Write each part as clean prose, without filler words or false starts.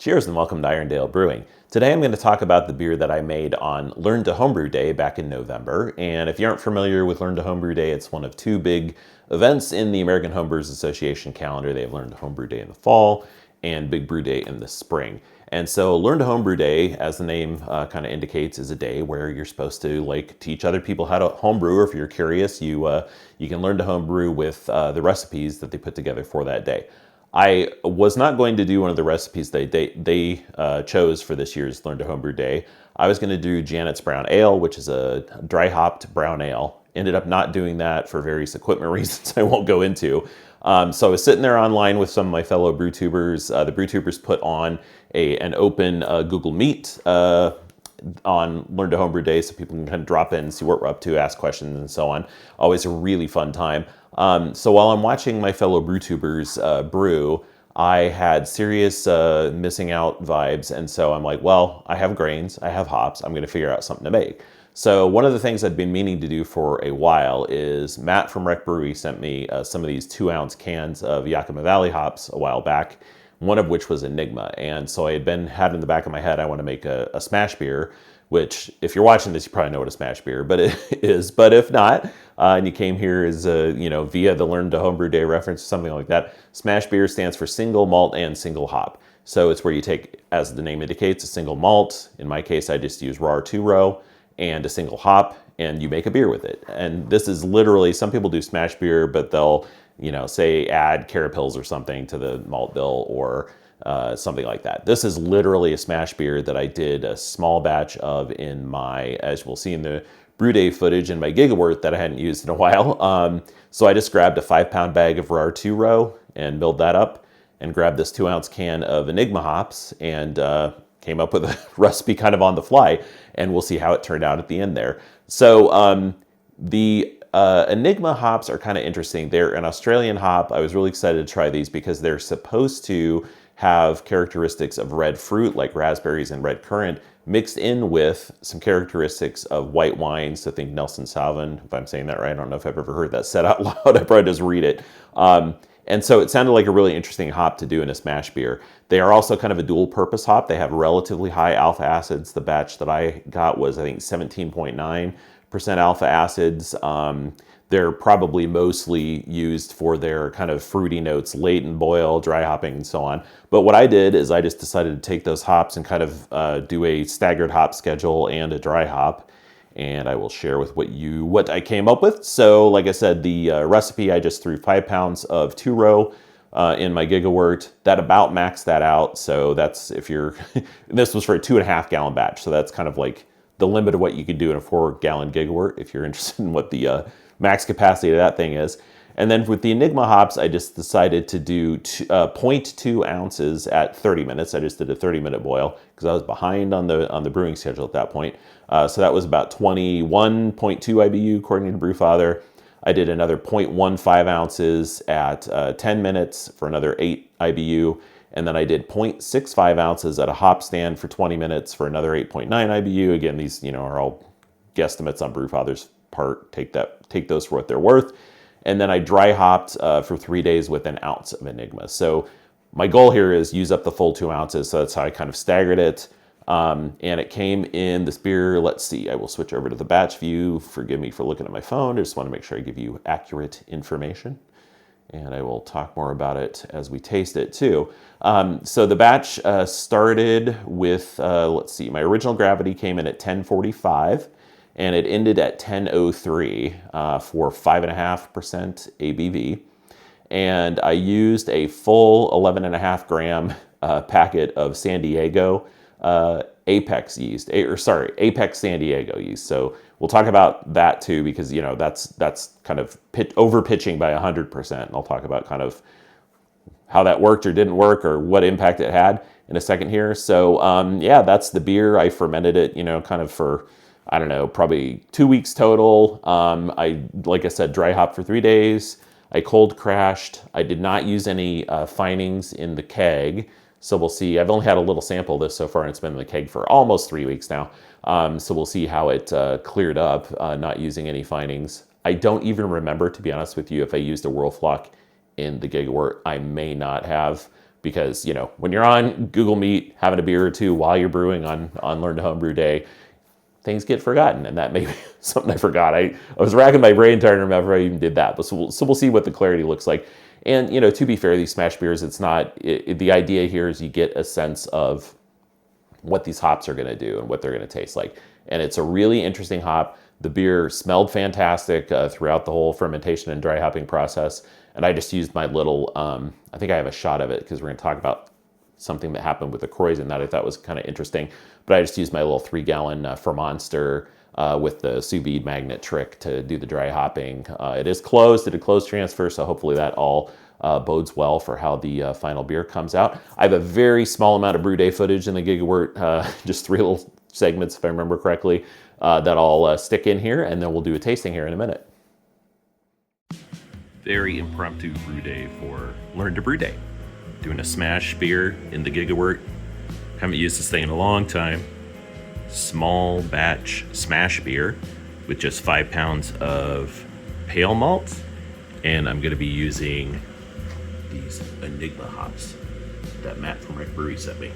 Cheers and welcome to Irondale Brewing. Today I'm going to talk about the beer that I made on Learn to Homebrew Day back in November. And if you aren't familiar with Learn to Homebrew Day, it's one of two big events in the American Homebrewers Association calendar. They have Learn to Homebrew Day in the fall and Big Brew Day in the spring. And so Learn to Homebrew Day, as the name kind of indicates, is a day where you're supposed to teach other people how to homebrew. Or if you're curious, you can learn to homebrew with the recipes that they put together for that day. I was not going to do one of the recipes they chose for this year's Learn to Homebrew Day. I was going to do Janet's Brown Ale, which is a dry hopped brown ale. Ended up not doing that for various equipment reasons I won't go into. So I was sitting there online with some of my fellow brew tubers. The brew tubers put on an open Google Meet on Learn to Homebrew Day, so people can kind of drop in and see what we're up to, ask questions and so on. Always a really fun time. So while I'm watching my fellow brew tubers brew, I had serious missing out vibes. And so I'm like, well, I have grains, I have hops, I'm going to figure out something to make. So one of the things I'd been meaning to do for a while is Matt from Rec Brewery sent me some of these 2-ounce cans of Yakima Valley hops a while back, one of which was Enigma. And so I had in the back of my head, I want to make a SMaSH beer, which if you're watching this, you probably know what a SMaSH beer it is. But if not, and you came here as via the Learn to Homebrew Day reference, something like that, SMaSH beer stands for single malt and single hop. So it's where you take, as the name indicates, a single malt. In my case, I just use raw 2-row and a single hop, and you make a beer with it. And this is literally, some people do SMaSH beer, but they'll, say add carapils or something to the malt bill or something like that. This is literally a SMaSH beer that I did a small batch of in my, as we'll see in the brew day footage, in my gigawort that I hadn't used in a while. So I just grabbed a 5-pound bag of raw 2-row and milled that up, and grabbed this 2-ounce can of Enigma hops and came up with a recipe kind of on the fly, and we'll see how it turned out at the end there. So the Enigma hops are kind of interesting. They're an Australian hop. I was really excited to try these because they're supposed to have characteristics of red fruit like raspberries and red currant mixed in with some characteristics of white wines. So think Nelson Sauvin, if I'm saying that right. I don't know if I've ever heard that said out loud. I probably just read it. And so it sounded like a really interesting hop to do in a SMaSH beer. They are also kind of a dual purpose hop. They have relatively high alpha acids. The batch that I got was, I think, 17.9% alpha acids. They're probably mostly used for their kind of fruity notes, late in boil, dry hopping, and so on. But what I did is I just decided to take those hops and kind of do a staggered hop schedule and a dry hop. And I will share with what I came up with. So like I said, the recipe, I just threw 5 pounds of 2-row in my gigawort. That about maxed that out. So that's, if you're, this was for a 2.5 gallon batch. So that's kind of like the limit of what you could do in a 4-gallon gigawort if you're interested in what the max capacity of that thing is. And then with the Enigma hops, I just decided to do 0.2 ounces at 30 minutes. I just did a 30-minute boil because I was behind on the brewing schedule at that point. So that was about 21.2 IBU according to Brewfather. I did another 0.15 ounces at 10 minutes for another 8 IBU. And then I did 0.65 ounces at a hop stand for 20 minutes for another 8.9 IBU. Again, these are all guesstimates on Brewfather's part. Take those for what they're worth. And then I dry hopped for 3 days with an ounce of Enigma. So my goal here is use up the full 2 ounces. So that's how I kind of staggered it. And it came in this beer. Let's see, I will switch over to the batch view. Forgive me for looking at my phone. I just want to make sure I give you accurate information. And I will talk more about it as we taste it too. So the batch started with, let's see, my original gravity came in at 1045. And it ended at 1003 for 5.5% ABV. And I used a full 11.5 gram packet of San Diego Apex yeast, Apex San Diego yeast. So we'll talk about that too, because that's kind of over pitching by 100%. And I'll talk about kind of how that worked or didn't work or what impact it had in a second here. So yeah, that's the beer. I fermented it, kind of for, I don't know, probably 2 weeks total. Like I said, dry hop for 3 days. I cold crashed. I did not use any finings in the keg. So we'll see. I've only had a little sample of this so far, and it's been in the keg for almost 3 weeks now. So we'll see how it cleared up, not using any finings. I don't even remember, to be honest with you, if I used a Whirlfloc in the gigawort. I may not have. because, when you're on Google Meet having a beer or two while you're brewing on Learn to Homebrew Day, things get forgotten, and that may be something I forgot. I was racking my brain trying to remember I even did that, but so we'll see what the clarity looks like. And, to be fair, these SMaSH beers, the idea here is you get a sense of what these hops are going to do and what they're going to taste like. And it's a really interesting hop. The beer smelled fantastic throughout the whole fermentation and dry hopping process. And I just used my little, I think I have a shot of it because we're going to talk about something that happened with the Kreuzen that I thought was kind of interesting. But I just used my little 3-gallon Fermonster with the sous vide magnet trick to do the dry hopping. It is closed, did a closed transfer, so hopefully that all bodes well for how the final beer comes out. I have a very small amount of brew day footage in the Gigawort, just 3 little segments if I remember correctly, that I'll stick in here, and then we'll do a tasting here in a minute. Very impromptu brew day for Learn to Brew Day. Doing a SMaSH beer in the Gigawort. Haven't used this thing in a long time. Small batch SMaSH beer with just 5 pounds of pale malt. And I'm going to be using these Enigma hops that Matt from Rick Brewery sent me.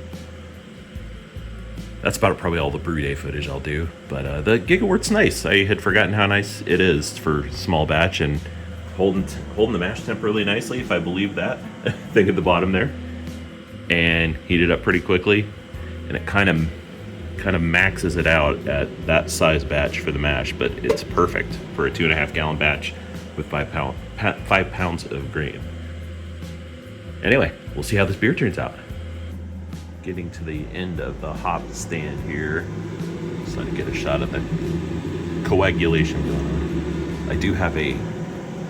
That's about probably all the brew day footage I'll do. But the Gigawort's nice. I had forgotten how nice it is for small batch, and holding the mash temp really nicely, if I believe that thing at the bottom there, and heat it up pretty quickly, and it kind of maxes it out at that size batch for the mash, but it's perfect for a 2.5 gallon batch with 5 pounds of grain. Anyway, we'll see how this beer turns out. Getting to the end of the hop stand here, so I can get a shot of the coagulation going on. I do have a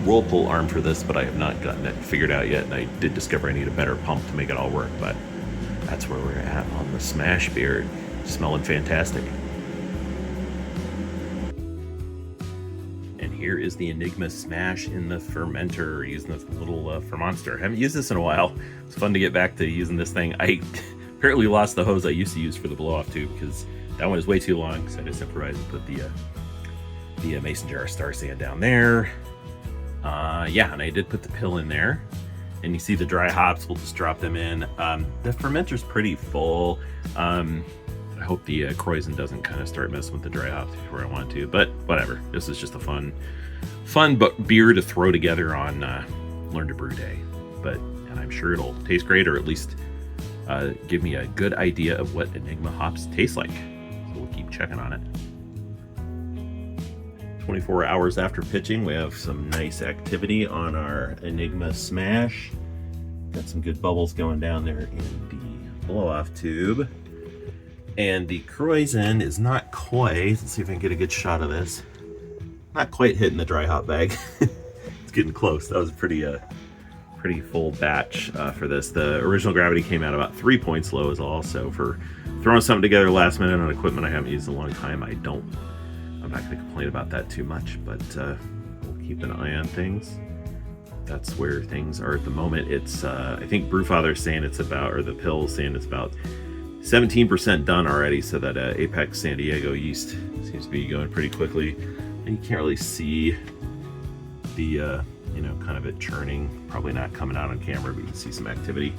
whirlpool arm for this, but I have not gotten it figured out yet, and I did discover I need a better pump to make it all work, but that's where we're at on the SMaSH beer. Smelling fantastic. And here is the Enigma SMaSH in the fermenter, using this little Fermonster. I haven't used this in a while. It's fun to get back to using this thing. I apparently lost the hose I used to use for the blow-off tube because that one is way too long, so I just improvised and put the mason jar star sand down there. Yeah, and I did put the pill in there, and you see the dry hops. We'll just drop them in. The fermenter's pretty full. I hope the Kreuzen doesn't kind of start messing with the dry hops before I want to, but whatever. This is just a fun beer to throw together on Learn to Brew Day. And I'm sure it'll taste great, or at least give me a good idea of what Enigma hops taste like. So we'll keep checking on it. 24 hours after pitching, we have some nice activity on our Enigma SMaSH. Got some good bubbles going down there in the blow-off tube. And the Kreuzen is not quite, let's see if I can get a good shot of this, not quite hitting the dry hop bag. It's getting close. That was a pretty full batch for this. The original gravity came out about 3 points low is all, so for throwing something together last minute on equipment I haven't used in a long time, I'm not going to complain about that too much, but we'll keep an eye on things. That's where things are at the moment. It's, I think Brewfather's saying it's about, or the pill's saying it's about 17% done already, so that Apex San Diego yeast seems to be going pretty quickly. And you can't really see the, kind of it churning, probably not coming out on camera, but you can see some activity.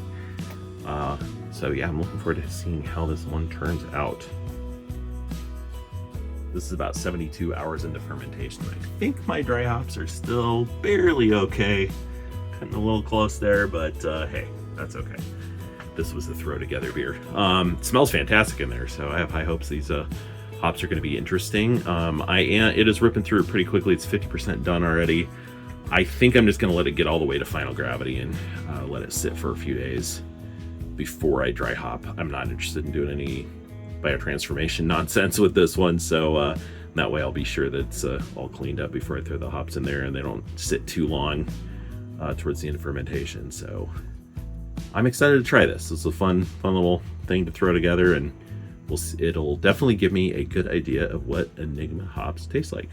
So yeah, I'm looking forward to seeing how this one turns out. This is about 72 hours into fermentation. I think my dry hops are still barely okay. Cutting a little close there, but hey, that's okay. This was the throw together beer. It smells fantastic in there, so I have high hopes these hops are going to be interesting. It is ripping through pretty quickly. It's 50% done already. I think I'm just going to let it get all the way to final gravity and let it sit for a few days before I dry hop. I'm not interested in doing any biotransformation nonsense with this one, so that way I'll be sure that it's all cleaned up before I throw the hops in there and they don't sit too long towards the end of fermentation. So I'm excited to try this. It's a fun little thing to throw together, and it'll definitely give me a good idea of what Enigma hops taste like.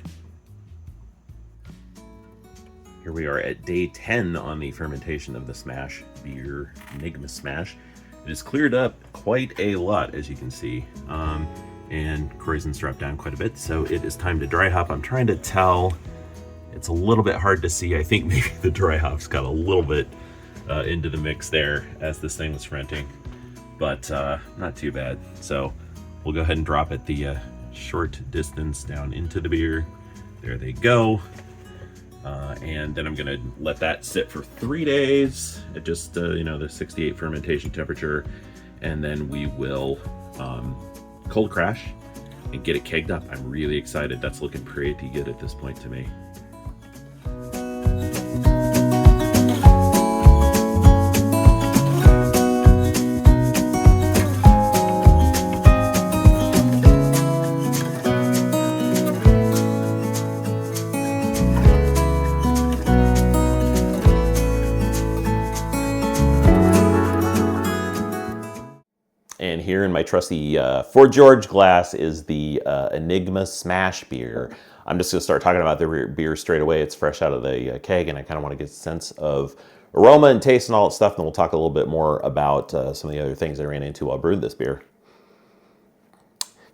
Here we are at day 10 on the fermentation of the SMaSH beer, Enigma SMaSH. It has cleared up quite a lot, as you can see, and Kreuzen's dropped down quite a bit, so it is time to dry hop. I'm trying to tell. It's a little bit hard to see. I think maybe the dry hop's got a little bit into the mix there as this thing was fermenting, but not too bad. So we'll go ahead and drop it the short distance down into the beer. There they go. And then I'm gonna let that sit for 3 days at just the 68 fermentation temperature, and then we will cold crash and get it kegged up. I'm really excited. That's looking pretty good at this point to me. And here in my trusty Fort George glass is the Enigma SMaSH beer. I'm just going to start talking about the beer straight away. It's fresh out of the keg, and I kind of want to get a sense of aroma and taste and all that stuff. And then we'll talk a little bit more about some of the other things I ran into while I brewed this beer.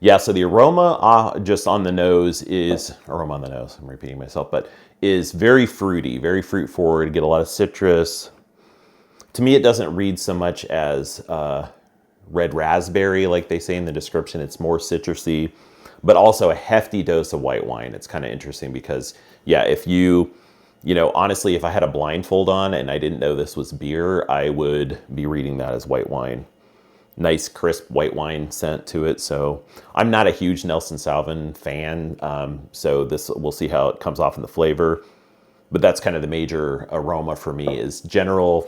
Yeah, so the aroma just on the nose is, aroma on the nose, I'm repeating myself, but is very fruity, very fruit forward. Get a lot of citrus. To me, it doesn't read so much as red raspberry, like they say in the description. It's more citrusy, but also a hefty dose of white wine. It's kind of interesting because, yeah, if honestly, if I had a blindfold on and I didn't know this was beer, I would be reading that as white wine. Nice, crisp white wine scent to it. So I'm not a huge Nelson Sauvin fan, so we'll see how it comes off in the flavor. But that's kind of the major aroma for me is general.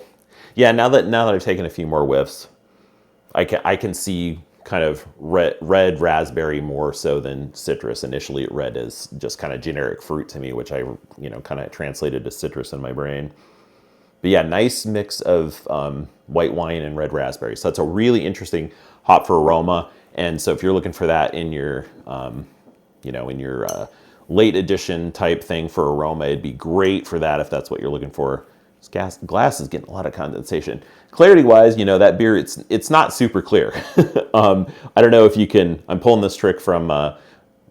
Yeah, now that I've taken a few more whiffs, I can see kind of red raspberry more so than citrus. Initially it read as just kind of generic fruit to me, which I kind of translated to citrus in my brain. But yeah, nice mix of white wine and red raspberry. So that's a really interesting hop for aroma. And so if you're looking for that in your late edition type thing for aroma, it'd be great for that if that's what you're looking for. This glass is getting a lot of condensation. Clarity wise, that beer, it's not super clear. I don't know if you can, I'm pulling this trick from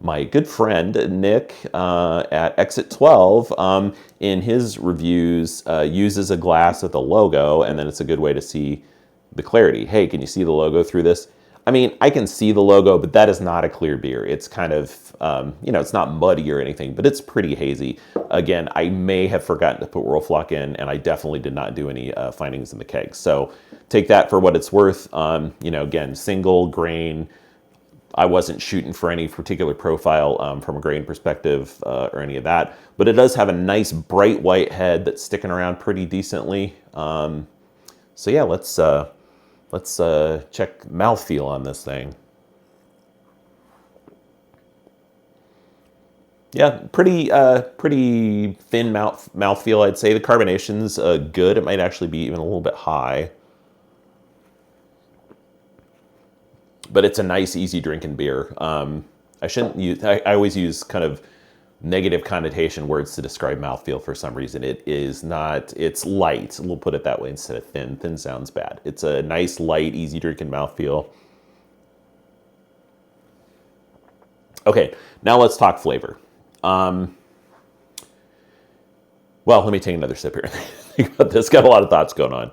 my good friend Nick at Exit 12 in his reviews, uses a glass with a logo, and then it's a good way to see the clarity. Hey, can you see the logo through this? I mean, I can see the logo, but that is not a clear beer. It's kind of, it's not muddy or anything, but it's pretty hazy. Again, I may have forgotten to put Whirlfloc in, and I definitely did not do any findings in the keg. So take that for what it's worth. Again, single grain. I wasn't shooting for any particular profile from a grain perspective or any of that, but it does have a nice bright white head that's sticking around pretty decently. So yeah, let's check mouthfeel on this thing. Yeah, pretty thin mouthfeel, I'd say. The carbonation's good. It might actually be even a little bit high. But it's a nice, easy drinking beer. I always use kind of negative connotation words to describe mouthfeel for some reason. It's light. We'll put it that way instead of thin. Thin sounds bad. It's a nice, light, easy drinking mouthfeel. Okay, now let's talk flavor. Well, let me take another sip here. Think about this. Got a lot of thoughts going on.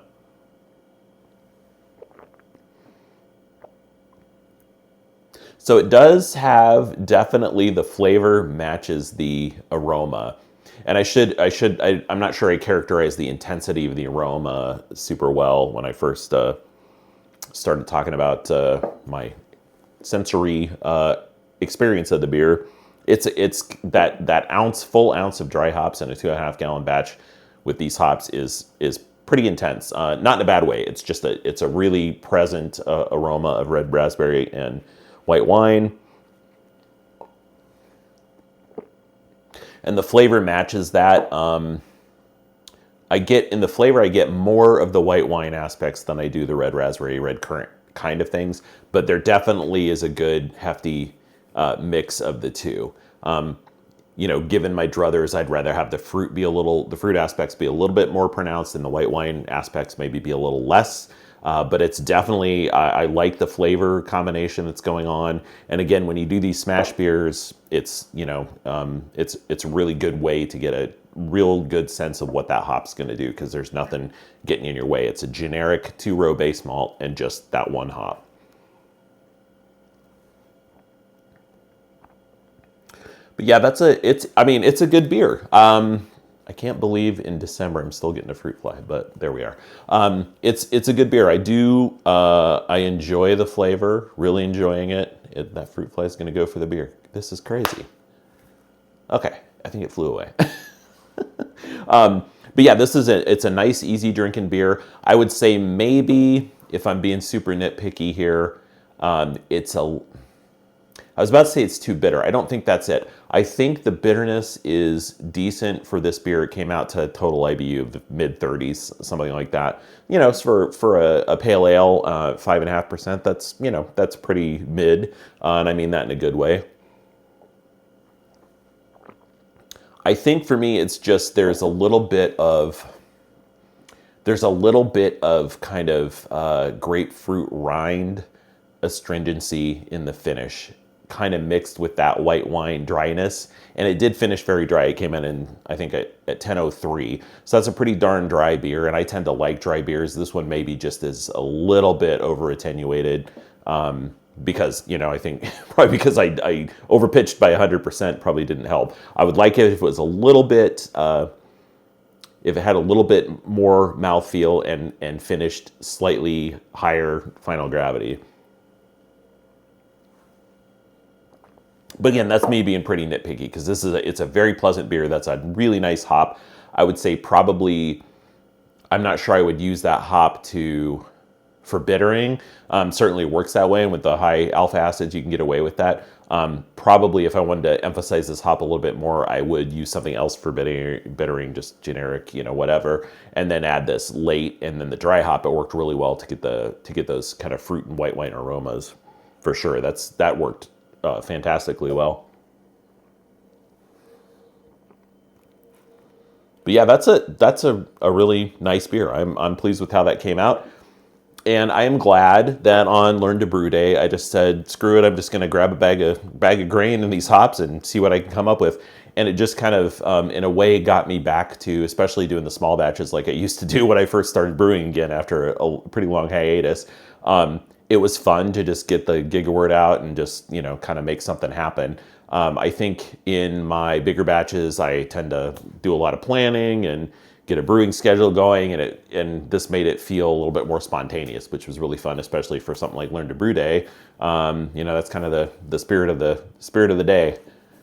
So it does have definitely the flavor matches the aroma. And I'm not sure I characterized the intensity of the aroma super well when I first started talking about my sensory experience of the beer. It's that full ounce of dry hops in a 2.5 gallon batch with these hops is pretty intense. Not in a bad way. It's a really present aroma of red raspberry and white wine. And the flavor matches that. I get more of the white wine aspects than I do the red raspberry, red currant kind of things, but there definitely is a good hefty mix of the two. Given my druthers, I'd rather have the fruit aspects be a little bit more pronounced and the white wine aspects maybe be a little less. But it's definitely, I like the flavor combination that's going on. And again, when you do these SMaSH beers, it's, it's a really good way to get a real good sense of what that hop's going to do, because there's nothing getting in your way. It's a generic 2-row base malt and just that one hop. But yeah, it's a good beer. I can't believe in December I'm still getting a fruit fly, but there we are. It's a good beer. I enjoy the flavor, really enjoying it. That fruit fly is going to go for the beer. This is crazy. Okay, I think it flew away. But yeah, it's a nice, easy drinking beer. I would say maybe, if I'm being super nitpicky here, I was about to say it's too bitter. I don't think that's it. I think the bitterness is decent for this beer. It came out to a total IBU of the mid-30s, something like that. For a pale ale, 5.5%, that's pretty mid, and I mean that in a good way. I think for me, it's just there's a little bit of kind of grapefruit rind astringency in the finish, kind of mixed with that white wine dryness. And it did finish very dry. It came in I think at 10:03. So that's a pretty darn dry beer, and I tend to like dry beers. This one maybe just is a little bit over attenuated, because, I think probably because I overpitched by 100% probably didn't help. I would like it if it was a little bit, if it had a little bit more mouthfeel and finished slightly higher final gravity. But again, that's me being pretty nitpicky, because it's a very pleasant beer. That's a really nice hop. I would say probably, I'm not sure I would use that hop for bittering. Certainly works that way, and with the high alpha acids, you can get away with that. Probably if I wanted to emphasize this hop a little bit more, I would use something else for bittering, just generic, whatever, and then add this late, and then the dry hop. It worked really well to get those kind of fruit and white wine aromas, for sure. That worked fantastically well. But yeah, that's a really nice beer. I'm pleased with how that came out. And I am glad that on Learn to Brew Day, I just said, screw it, I'm just going to grab a bag of grain and these hops and see what I can come up with. And it just kind of, in a way, got me back to, especially doing the small batches like I used to do when I first started brewing again after a pretty long hiatus. It was fun to just get the gigawort out and just, kind of make something happen. I think in my bigger batches, I tend to do a lot of planning and get a brewing schedule going, and this made it feel a little bit more spontaneous, which was really fun, especially for something like Learn to Brew Day. That's kind of the spirit of the day.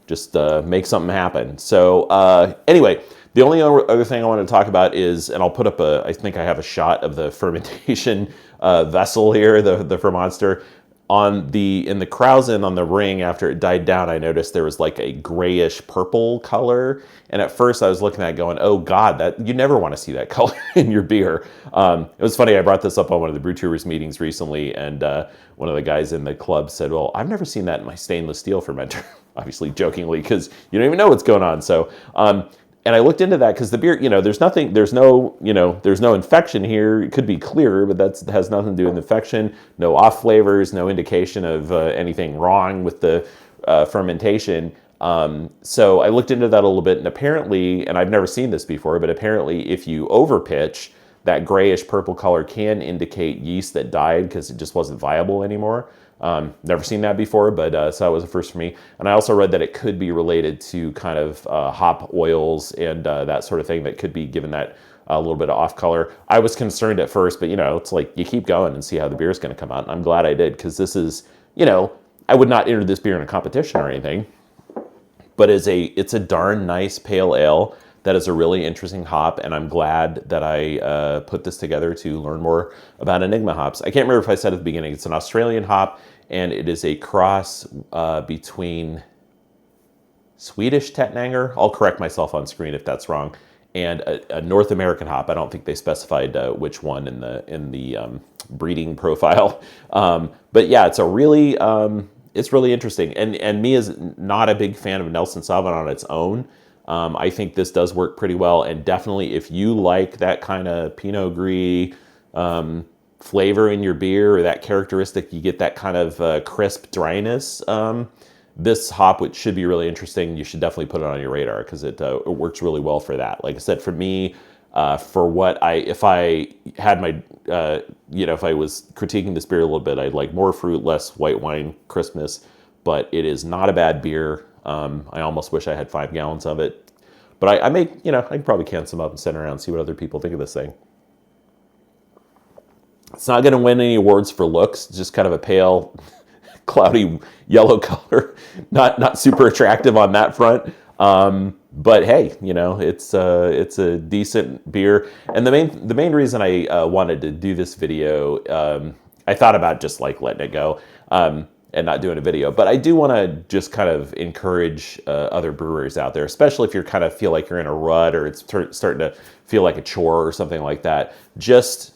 Just make something happen. So anyway, the only other thing I want to talk about is, and I'll put up I think I have a shot of the fermentation vessel here, the Fermonster. In the Krausen on the ring, after it died down, I noticed there was like a grayish purple color. And at first I was looking at it going, oh God, that you never want to see that color in your beer. It was funny, I brought this up on one of the Brew Tours meetings recently, and one of the guys in the club said, well, I've never seen that in my stainless steel fermenter. Obviously jokingly, because you don't even know what's going on. So, and I looked into that because the beer, there's no infection here. It could be clearer, but that has nothing to do with infection. No off flavors, no indication of anything wrong with the fermentation. So I looked into that a little bit, and apparently, and I've never seen this before, but apparently if you overpitch, that grayish purple color can indicate yeast that died because it just wasn't viable anymore. Never seen that before, but so that was a first for me. And I also read that it could be related to kind of hop oils and that sort of thing that could be given that a little bit of off color. I was concerned at first, but it's like you keep going and see how the beer is going to come out. And I'm glad I did, because this is, I would not enter this beer in a competition or anything, but it's a darn nice pale ale that is a really interesting hop, and I'm glad that I put this together to learn more about Enigma hops. I can't remember if I said at the beginning, it's an Australian hop, and it is a cross between Swedish Tettnanger, I'll correct myself on screen if that's wrong, and a North American hop. I don't think they specified which one in the breeding profile. But yeah, it's really interesting. And me as not a big fan of Nelson Sauvin on its own, I think this does work pretty well. And definitely if you like that kind of Pinot Gris, flavor in your beer or that characteristic, you get that kind of crisp dryness. This hop, which should be really interesting, you should definitely put it on your radar because it works really well for that. Like I said, for me, for what if I had my, if I was critiquing this beer a little bit, I'd like more fruit, less white wine crispness, but it is not a bad beer. I almost wish I had 5 gallons of it, but I make, I can probably can some up and send around and see what other people think of this thing. It's not going to win any awards for looks, just kind of a pale, cloudy yellow color, not super attractive on that front. But hey, it's a decent beer. And the main reason I wanted to do this video, I thought about just like letting it go and not doing a video, but I do want to just kind of encourage other brewers out there, especially if you kind of feel like you're in a rut or it's starting to feel like a chore or something like that. Just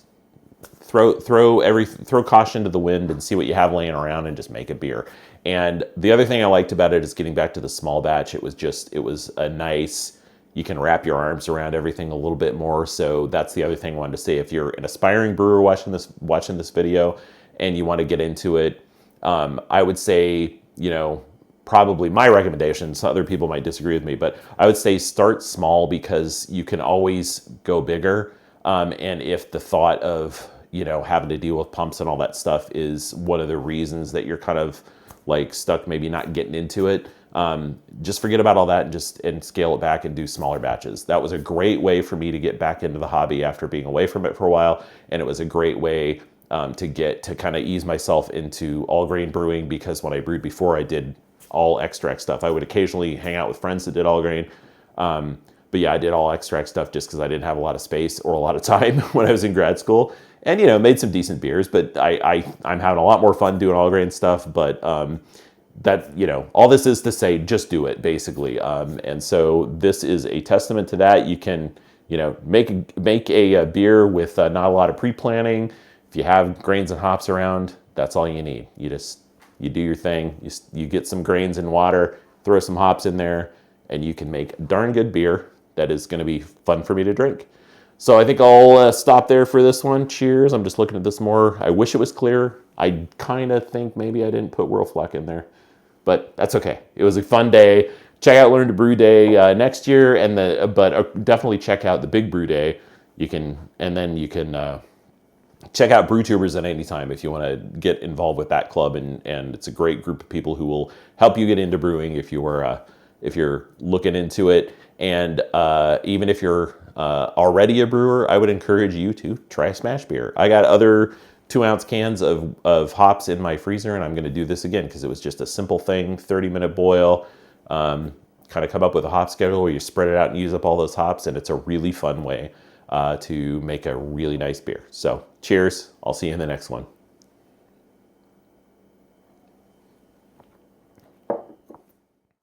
throw caution to the wind and see what you have laying around and just make a beer. And the other thing I liked about it is getting back to the small batch. It was a nice, you can wrap your arms around everything a little bit more. So that's the other thing I wanted to say. If you're an aspiring brewer watching this video and you want to get into it, I would say, probably my recommendations, other people might disagree with me, but I would say start small because you can always go bigger. And if the thought of, having to deal with pumps and all that stuff is one of the reasons that you're kind of like stuck, maybe not getting into it, just forget about all that and scale it back and do smaller batches. That was a great way for me to get back into the hobby after being away from it for a while. And it was a great way to kind of ease myself into all grain brewing, because when I brewed before, I did all extract stuff. I would occasionally hang out with friends that did all grain. But yeah, I did all extract stuff just because I didn't have a lot of space or a lot of time when I was in grad school. And, made some decent beers, but I'm having a lot more fun doing all grain stuff. But all this is to say, just do it, basically. And so this is a testament to that. You can, make a beer with not a lot of pre-planning. If you have grains and hops around, that's all you need. You do your thing. You get some grains and water, throw some hops in there, and you can make darn good beer that is going to be fun for me to drink. So I think I'll stop there for this one. Cheers. I'm just looking at this more. I wish it was clear. I kind of think maybe I didn't put Whirlflock in there, but that's okay. It was a fun day. Check out Learn to Brew Day next year, but definitely check out the Big Brew Day. You can check out BrewTubers at any time if you want to get involved with that club, and it's a great group of people who will help you get into brewing if you're looking into it. And even if you're already a brewer, I would encourage you to try a SMaSH beer. I got other 2-ounce cans of hops in my freezer, and I'm going to do this again because it was just a simple thing, 30-minute boil. Kind of come up with a hop schedule where you spread it out and use up all those hops, and it's a really fun way to make a really nice beer. So cheers. I'll see you in the next one.